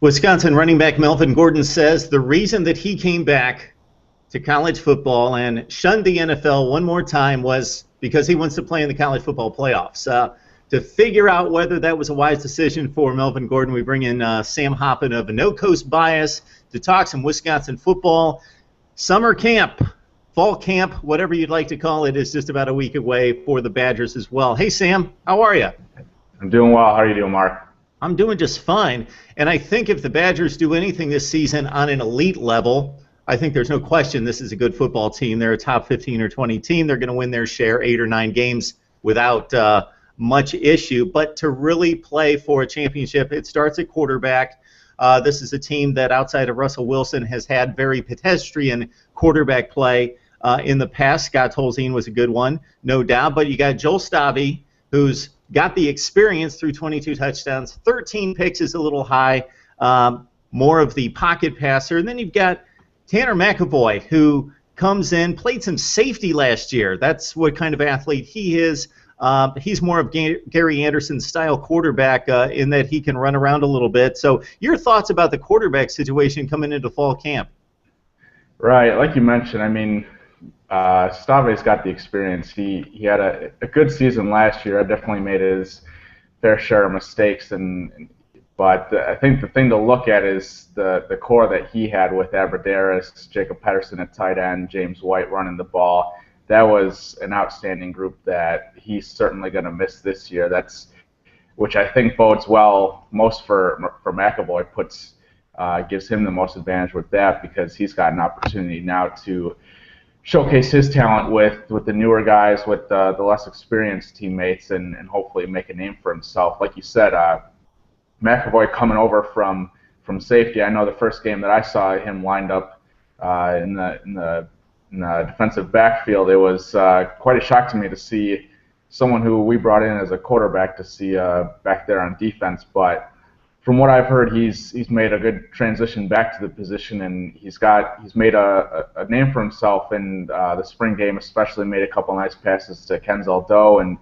Wisconsin running back Melvin Gordon says the reason that he came back to college football and shunned the NFL one more time was because he wants to play in the college football playoffs. To figure out whether that was a wise decision for Melvin Gordon, we bring in Sam Hoppen of No Coast Bias to talk some Wisconsin football. Summer camp, fall camp, whatever you'd like to call it, is just about a week away for the Badgers as well. Hey, Sam, how are you? I'm doing well. How are you doing, Mark? I'm doing just fine. And I think if the Badgers do anything this season on an elite level, I think there's no question this is a good football team. They're a top 15 or 20 team. They're going to win their share 8 or 9 games without much issue. But to really play for a championship, it starts at quarterback. This is a team that outside of Russell Wilson has had very pedestrian quarterback play in the past. Scott Tolzien was a good one, no doubt. But you got Joel Stave, who's got the experience through 22 touchdowns. 13 picks is a little high, more of the pocket passer. And then you've got Tanner McAvoy, who comes in, played some safety last year. That's what kind of athlete he is. He's more of Gary Anderson's style quarterback in that he can run around a little bit. So your thoughts about the quarterback situation coming into fall camp? Right, like you mentioned, I mean, Stave's got the experience. He had a good season last year. I definitely made his fair share of mistakes, but I think the thing to look at is the core that he had with Abradaris, Jacob Pedersen at tight end, James White running the ball. That was an outstanding group that he's certainly going to miss this year. Which I think bodes well most for McAvoy. Gives him the most advantage with that because he's got an opportunity now to showcase his talent with the newer guys, with the less experienced teammates, and hopefully make a name for himself. Like you said, McAvoy coming over from safety. I know the first game that I saw him lined up in the defensive backfield, it was quite a shock to me to see someone who we brought in as a quarterback to see back there on defense. But from what I've heard, he's made a good transition back to the position, and he's made a name for himself in the spring game, especially made a couple nice passes to Kenzel Doe and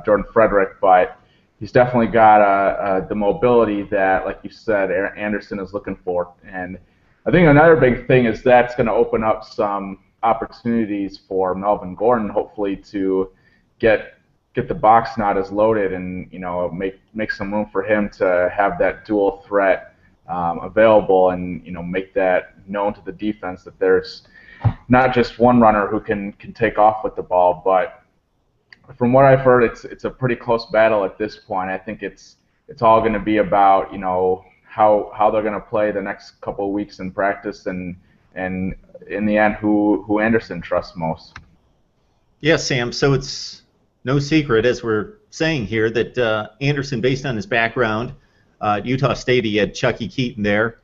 Jordan Frederick. But he's definitely got the mobility that, like you said, Anderson is looking for. And I think another big thing is that's going to open up some opportunities for Melvin Gordon, hopefully, to get the box not as loaded and make some room for him to have that dual threat available and make that known to the defense that there's not just one runner who can take off with the ball. But from what I've heard, it's a pretty close battle at this point. I think it's all going to be about how they're going to play the next couple of weeks in practice and in the end who Anderson trusts most. Yes, Sam. So it's no secret, as we're saying here, that Anderson, based on his background, at Utah State, he had Chucky Keaton there.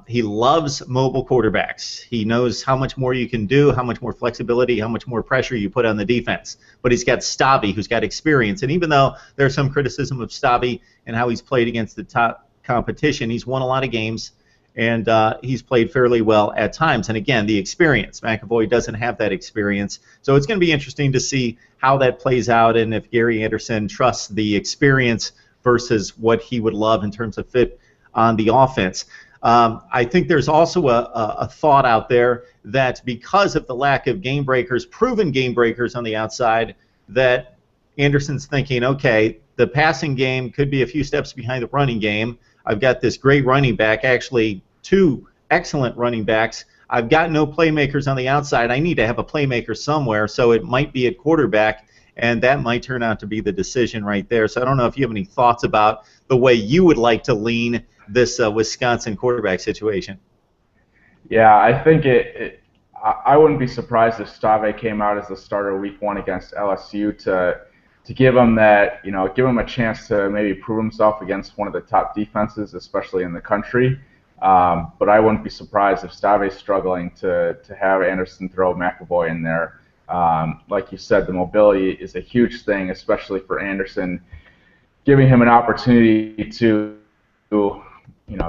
He loves mobile quarterbacks. He knows how much more you can do, how much more flexibility, how much more pressure you put on the defense. But he's got Stave, who's got experience. And even though there's some criticism of Stave and how he's played against the top competition, he's won a lot of games, and he's played fairly well at times. And again, the experience. McAvoy doesn't have that experience. So it's going to be interesting to see how that plays out and if Gary Anderson trusts the experience versus what he would love in terms of fit on the offense. I think there's also a thought out there that because of the lack of game breakers, proven game breakers on the outside, that Anderson's thinking, okay, the passing game could be a few steps behind the running game. I've got this great running back, actually 2 excellent running backs. I've got no playmakers on the outside. I need to have a playmaker somewhere, so it might be at quarterback, and that might turn out to be the decision right there. So I don't know if you have any thoughts about the way you would like to lean this Wisconsin quarterback situation. Yeah, I think I wouldn't be surprised if Stave came out as the starter week 1 against LSU to give him that, give him a chance to maybe prove himself against one of the top defenses, especially in the country. But I wouldn't be surprised if Stave's struggling to have Anderson throw McAvoy in there. Like you said, the mobility is a huge thing, especially for Anderson, giving him an opportunity to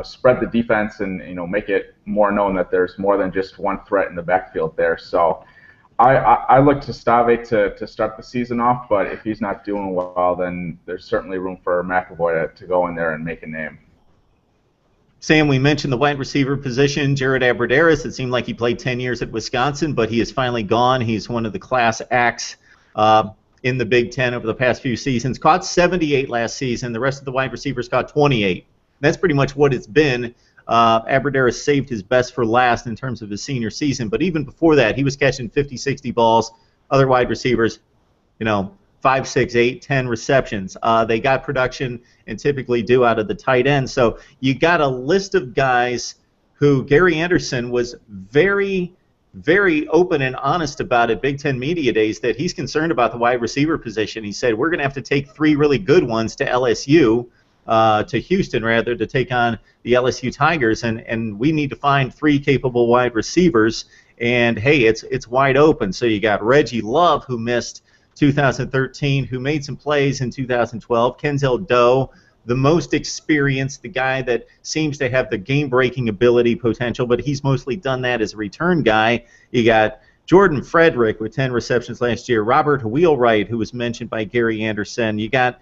spread the defense and make it more known that there's more than just one threat in the backfield there. So I look to Stave to start the season off, but if he's not doing well, then there's certainly room for McAvoy to go in there and make a name. Sam, we mentioned the wide receiver position. Jared Abbrederis, it seemed like he played 10 years at Wisconsin, but he is finally gone. He's one of the class acts in the Big Ten over the past few seasons. Caught 78 last season. The rest of the wide receivers caught 28. That's pretty much what it's been. Abbrederis saved his best for last in terms of his senior season, but even before that, he was catching 50, 60 balls. Other wide receivers, 5, 6, 8, 10 receptions. They got production and typically do out of the tight end. So you got a list of guys who Gary Anderson was very, very open and honest about at Big Ten Media Days that he's concerned about the wide receiver position. He said, we're going to have to take 3 really good ones to LSU, to Houston rather, to take on the LSU Tigers, and we need to find 3 capable wide receivers. And, hey, it's wide open. So you got Reggie Love, who missed 2013, who made some plays in 2012. Kenzel Doe, the most experienced, the guy that seems to have the game-breaking ability potential, but he's mostly done that as a return guy. You got Jordan Frederick with 10 receptions last year. Robert Wheelwright, who was mentioned by Gary Anderson. You got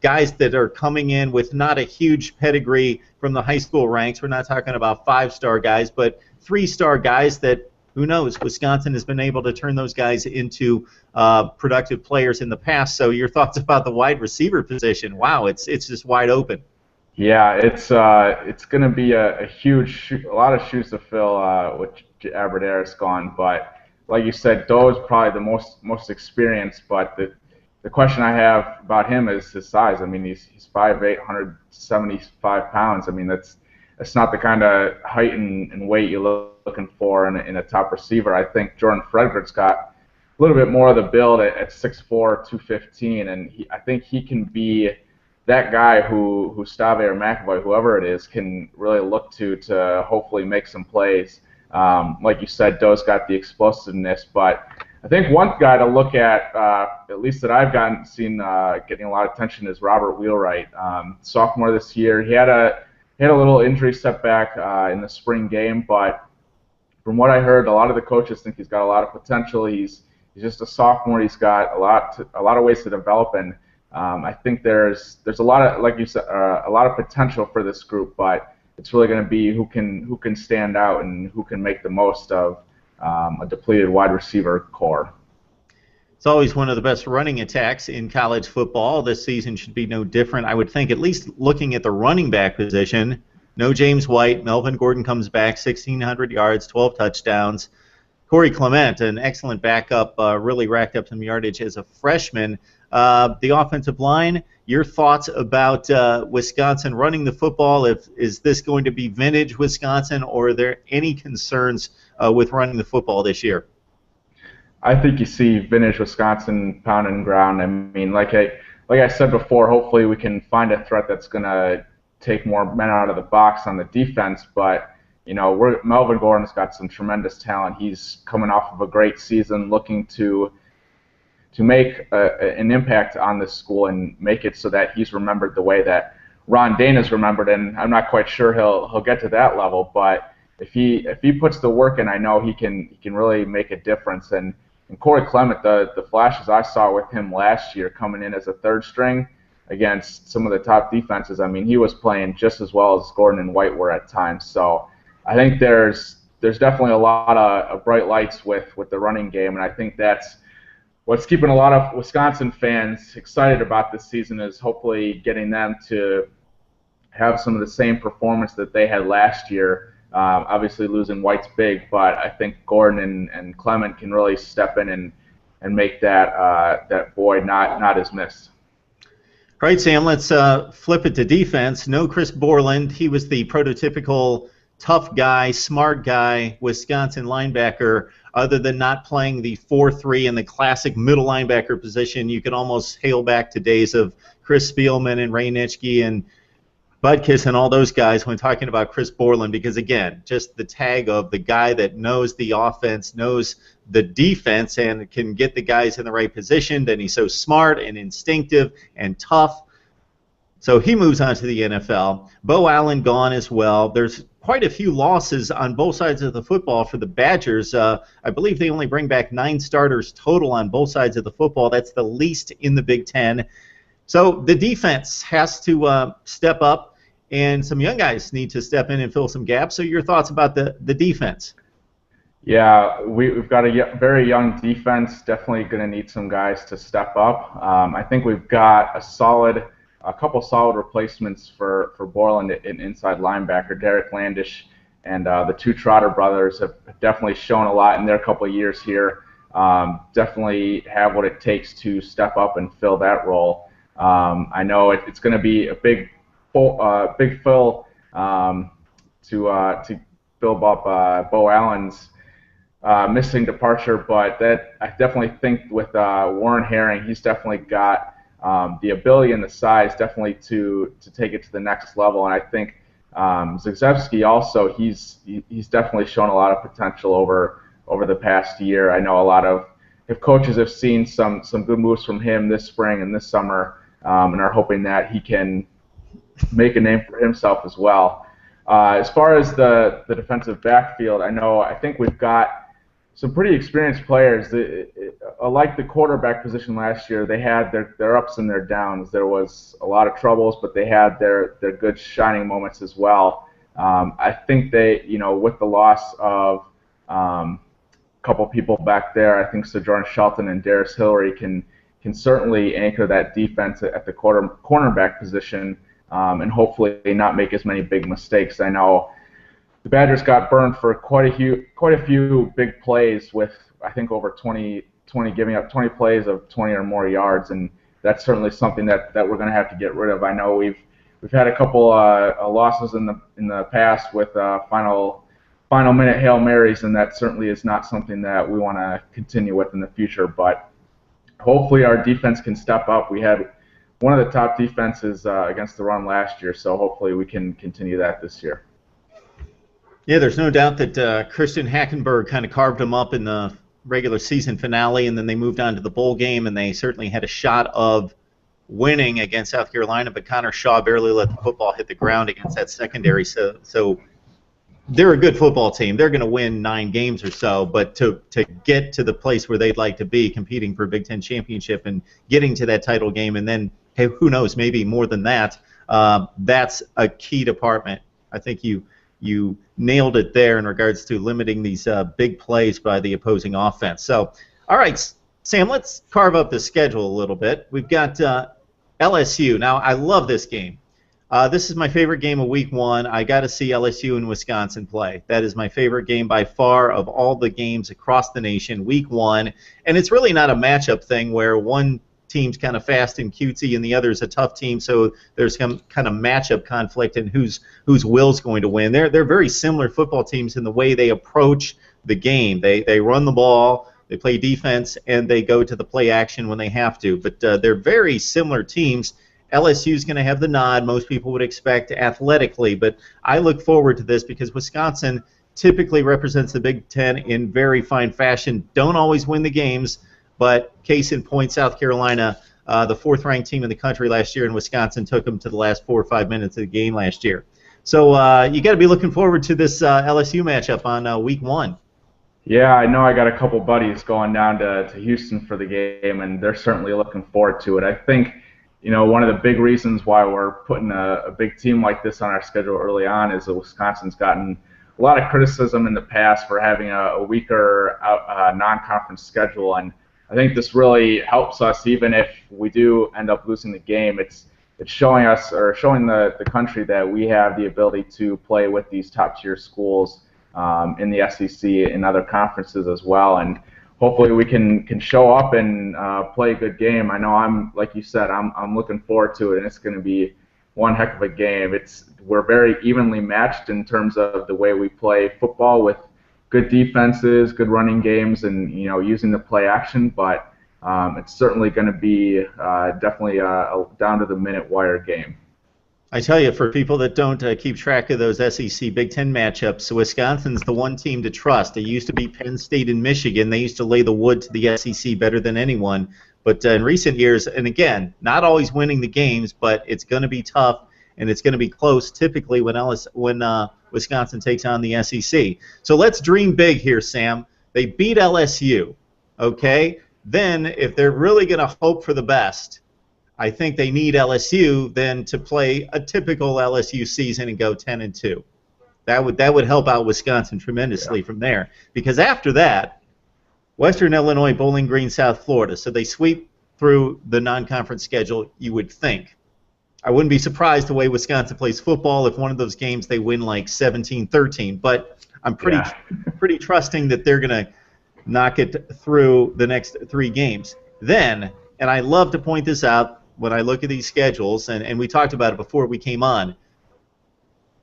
guys that are coming in with not a huge pedigree from the high school ranks. We're not talking about 5-star guys, but 3-star guys that, who knows, Wisconsin has been able to turn those guys into productive players in the past. So your thoughts about the wide receiver position? Wow, it's just wide open. Yeah, it's going to be a lot of shoes to fill with Abbrederis gone. But like you said, Doe is probably the most experienced. But the question I have about him is his size. I mean, he's 5'8", 175 pounds. I mean, that's not the kind of height and weight you're looking for in a top receiver. I think Jordan Frederick's got a little bit more of the build at 6'4", 215, and I think he can be that guy who Stave or McAvoy, whoever it is, can really look to hopefully make some plays. Like you said, Doe's got the explosiveness, but I think one guy to look at least that I've seen getting a lot of attention, is Robert Wheelwright. Sophomore this year, he had a little injury setback in the spring game, but from what I heard, a lot of the coaches think he's got a lot of potential. He's just a sophomore. He's got a lot of ways to develop, and I think there's a lot of, like you said, a lot of potential for this group. But it's really going to be who can stand out and who can make the most of a depleted wide receiver core. It's always one of the best running attacks in college football. This season should be no different. I would think, at least looking at the running back position. No James White. Melvin Gordon comes back, 1,600 yards, 12 touchdowns. Corey Clement, an excellent backup, really racked up some yardage as a freshman. The offensive line, your thoughts about Wisconsin running the football? Is this going to be vintage Wisconsin, or are there any concerns with running the football this year? I think you see vintage Wisconsin pounding ground. I mean, like I said before, hopefully we can find a threat that's going to take more men out of the box on the defense. But Melvin Gordon's got some tremendous talent. He's coming off of a great season, looking to make an impact on this school and make it so that he's remembered the way that Ron Dana's remembered. And I'm not quite sure he'll get to that level, but if he puts the work in, I know he can really make a difference. And Corey Clement, the flashes I saw with him last year coming in as a third string against some of the top defenses, I mean, he was playing just as well as Gordon and White were at times. So I think there's definitely a lot of bright lights with the running game, and I think that's what's keeping a lot of Wisconsin fans excited about this season, is hopefully getting them to have some of the same performance that they had last year. Obviously losing White's big, but I think Gordon and Clement can really step in and make that void not as missed. All right, Sam, let's flip it to defense. No Chris Borland. He was the prototypical tough guy, smart guy, Wisconsin linebacker. Other than not playing the 4-3 in the classic middle linebacker position, you could almost hail back to days of Chris Spielman and Ray Nitschke and Butkus and all those guys when talking about Chris Borland, because, again, just the tag of the guy that knows the offense, knows the defense, and can get the guys in the right position. Then he's so smart and instinctive and tough. So he moves on to the NFL. Bo Allen gone as well. There's quite a few losses on both sides of the football for the Badgers. I believe they only bring back 9 starters total on both sides of the football. That's the least in the Big Ten. So the defense has to step up. and some young guys need to step in and fill some gaps. So your thoughts about the defense? Yeah, we've got a very young defense. Definitely going to need some guys to step up. I think we've got a couple solid replacements for Borland in inside linebacker. Derek Landish and the two Trotter brothers have definitely shown a lot in their couple of years here. Definitely have what it takes to step up and fill that role. I know it's going to be a big fill to fill up Bo Allen's missing departure, but that I definitely think with Warren Herring, he's definitely got the ability and the size definitely to take it to the next level. And I think Zagzewski also, he's definitely shown a lot of potential over the past year. I know if coaches have seen some good moves from him this spring and this summer, and are hoping that he can make a name for himself as well. As far as the defensive backfield, I think we've got some pretty experienced players. Like the quarterback position last year, they had their ups and their downs. There was a lot of troubles, but they had their good shining moments as well. I think they, with the loss of a couple people back there, I think Sojourn Shelton and Darius Hillary can certainly anchor that defense at the cornerback position, and hopefully not make as many big mistakes. I know the Badgers got burned for quite a few big plays with, I think, over 20 giving up 20 plays of 20 or more yards, and that's certainly something that we're going to have to get rid of. I know we've had a couple losses in the past with final minute Hail Marys, and that certainly is not something that we want to continue with in the future. But hopefully our defense can step up. We had one of the top defenses against the run last year, so hopefully we can continue that this year. Yeah, there's no doubt that Christian Hackenberg kind of carved them up in the regular season finale, and then they moved on to the bowl game, and they certainly had a shot of winning against South Carolina, but Connor Shaw barely let the football hit the ground against that secondary. So they're a good football team. They're going to win 9 games or so, but to get to the place where they'd like to be, competing for a Big Ten championship and getting to that title game, and then, hey, who knows, maybe more than that, that's a key department. I think you nailed it there in regards to limiting these big plays by the opposing offense. So, all right, Sam, let's carve up the schedule a little bit. We've got LSU. Now, I love this game. This is my favorite game of Week 1. I got to see LSU and Wisconsin play. That is my favorite game by far of all the games across the nation, Week 1. And it's really not a matchup thing where one team's kind of fast and cutesy and the other's a tough team, so there's some kind of matchup conflict and whose will's going to win. They're very similar football teams in the way they approach the game. They run the ball, they play defense, and they go to the play action when they have to. But they're very similar teams. LSU's going to have the nod, most people would expect, athletically, but I look forward to this because Wisconsin typically represents the Big Ten in very fine fashion. Don't always win the games, but case in point, South Carolina, the 4th-ranked team in the country last year, and Wisconsin took them to the last 4 or 5 minutes of the game last year. So you got to be looking forward to this LSU matchup on Week 1. Yeah, I know I got a couple buddies going down to Houston for the game, and they're certainly looking forward to it. I think, one of the big reasons why we're putting a big team like this on our schedule early on is that Wisconsin's gotten a lot of criticism in the past for having a weaker non-conference schedule, and I think this really helps us. Even if we do end up losing the game, it's showing us, or showing the country, that we have the ability to play with these top-tier schools in the SEC and other conferences as well. And hopefully we can show up and play a good game. I know like you said, I'm looking forward to it, and it's going to be one heck of a game. We're very evenly matched in terms of the way we play football, with good defenses, good running games, and using the play action. But it's certainly going to be definitely a down to the minute wire game. I tell you, for people that don't keep track of those SEC Big Ten matchups, Wisconsin's the one team to trust. It used to be Penn State and Michigan. They used to lay the wood to the SEC better than anyone. But in recent years, and again, not always winning the games, but it's going to be tough, and it's going to be close typically when Wisconsin takes on the SEC. So let's dream big here, Sam. They beat LSU, okay? Then if they're really going to hope for the best, I think they need LSU then to play a typical LSU season and go 10-2. That would help out Wisconsin tremendously from there, because after that, Western Illinois, Bowling Green, South Florida. So they sweep through the non-conference schedule, you would think. I wouldn't be surprised the way Wisconsin plays football if one of those games they win like 17-13, but I'm pretty trusting that they're going to knock it through the next 3 games. Then, and I love to point this out when I look at these schedules, and we talked about it before we came on,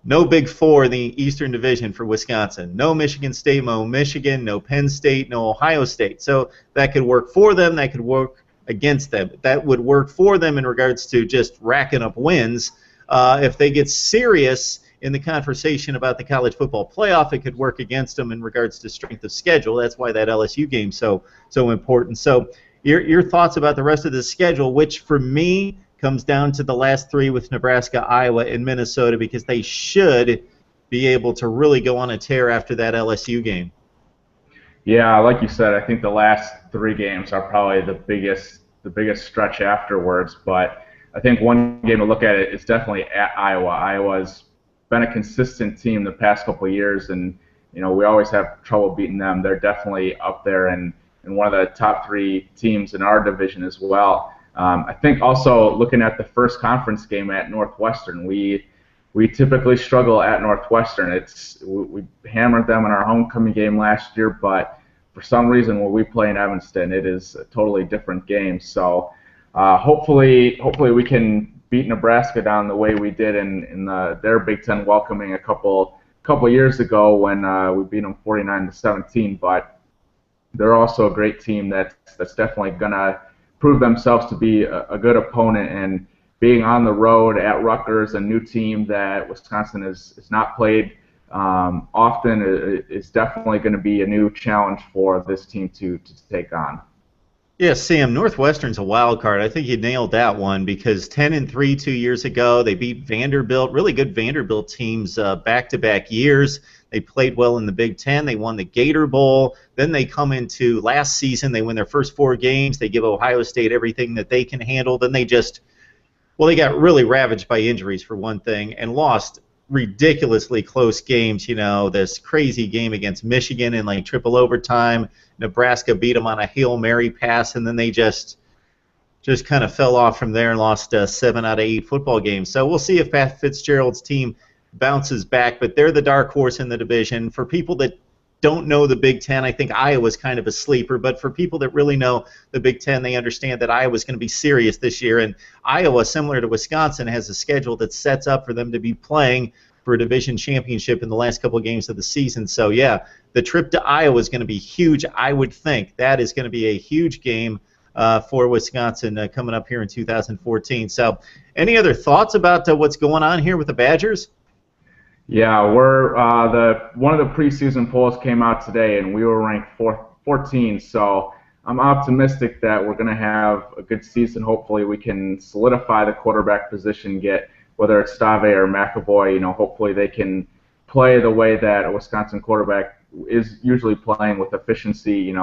no Big Four in the Eastern Division for Wisconsin. No Michigan State, no Michigan, no Penn State, no Ohio State. So that could work for them, that could work against them. That would work for them in regards to just racking up wins. If they get serious in the conversation about the college football playoff, it could work against them in regards to strength of schedule. That's why that LSU game's so important. So your thoughts about the rest of the schedule, which for me comes down to the last 3 with Nebraska, Iowa, and Minnesota, because they should be able to really go on a tear after that LSU game. Yeah, like you said, I think the last 3 games are probably the biggest stretch afterwards. But I think one game to look at it is definitely at Iowa. Iowa's been a consistent team the past couple of years, and we always have trouble beating them. They're definitely up there and one of the top 3 teams in our division as well. I think also looking at the first conference game at Northwestern, we typically struggle at Northwestern. We hammered them in our homecoming game last year, but for some reason when we play in Evanston, it is a totally different game. So hopefully we can beat Nebraska down the way we did in their Big Ten welcoming a couple years ago when we beat them 49-17. But they're also a great team that's definitely gonna prove themselves to be a good opponent, and being on the road at Rutgers, a new team that Wisconsin has not played often, is definitely going to be a new challenge for this team to take on. Yeah, Sam, Northwestern's a wild card. I think you nailed that one, because 10-3 2 years ago, they beat Vanderbilt, really good Vanderbilt teams back-to-back years. They played well in the Big Ten. They won the Gator Bowl. Then they come into last season. They win their first 4 games. They give Ohio State everything that they can handle. Then they got really ravaged by injuries for one thing, and lost ridiculously close games. This crazy game against Michigan in like triple overtime. Nebraska beat them on a Hail Mary pass, and then they just kind of fell off from there and lost 7 out of 8 football games. So we'll see if Pat Fitzgerald's team bounces back, but they're the dark horse in the division. For people that don't know the Big Ten, I think Iowa's kind of a sleeper, but for people that really know the Big Ten, they understand that Iowa's going to be serious this year, and Iowa, similar to Wisconsin, has a schedule that sets up for them to be playing for a division championship in the last couple of games of the season. So yeah, the trip to Iowa is going to be huge. I would think that is going to be a huge game for Wisconsin coming up here in 2014. So any other thoughts about what's going on here with the Badgers? Yeah, we're one of the preseason polls came out today, and we were ranked 14. So I'm optimistic that we're going to have a good season. Hopefully, we can solidify the quarterback position, get whether it's Stave or McAvoy. Hopefully they can play the way that a Wisconsin quarterback is usually playing, with efficiency.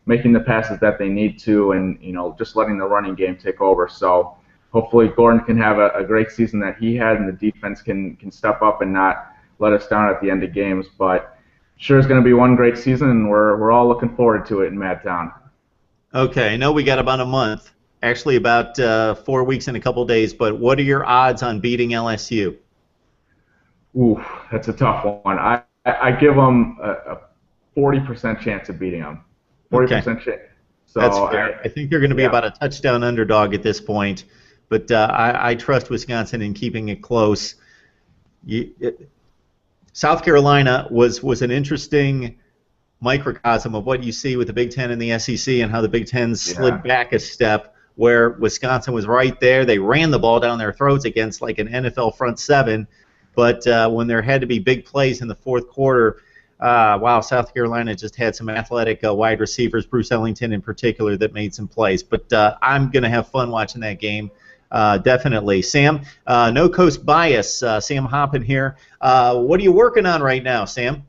Making the passes that they need to, and just letting the running game take over. So hopefully Gordon can have a great season that he had, and the defense can step up and not let us down at the end of games. But sure is going to be one great season, and we're all looking forward to it in Madtown. Okay, I know we got about a month, actually about 4 weeks and a couple days, but what are your odds on beating LSU? Ooh, that's a tough one. I give them a 40% chance of beating them. 40% chance. So that's fair. I think they're going to be about a touchdown underdog at this point, but I trust Wisconsin in keeping it close. South Carolina was an interesting microcosm of what you see with the Big Ten and the SEC, and how the Big Ten slid back a step, where Wisconsin was right there. They ran the ball down their throats against like an NFL front seven, but when there had to be big plays in the fourth quarter, wow, South Carolina just had some athletic wide receivers, Bruce Ellington in particular, that made some plays. But I'm going to have fun watching that game. Definitely. Sam, no coast bias. Sam Hoppen here. What are you working on right now, Sam?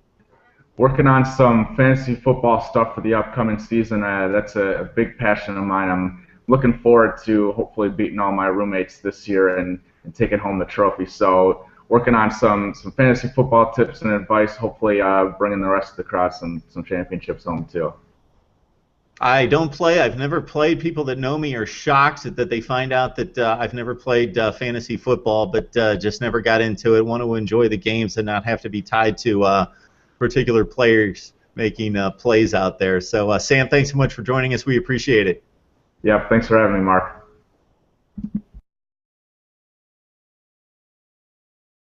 Working on some fantasy football stuff for the upcoming season. That's a big passion of mine. I'm looking forward to hopefully beating all my roommates this year and taking home the trophy. So working on some fantasy football tips and advice, hopefully bringing the rest of the crowd some championships home too. I don't play. I've never played. People that know me are shocked that they find out that I've never played fantasy football, but just never got into it. Want to enjoy the games and not have to be tied to particular players making plays out there. So, Sam, thanks so much for joining us. We appreciate it. Yeah, thanks for having me, Mark.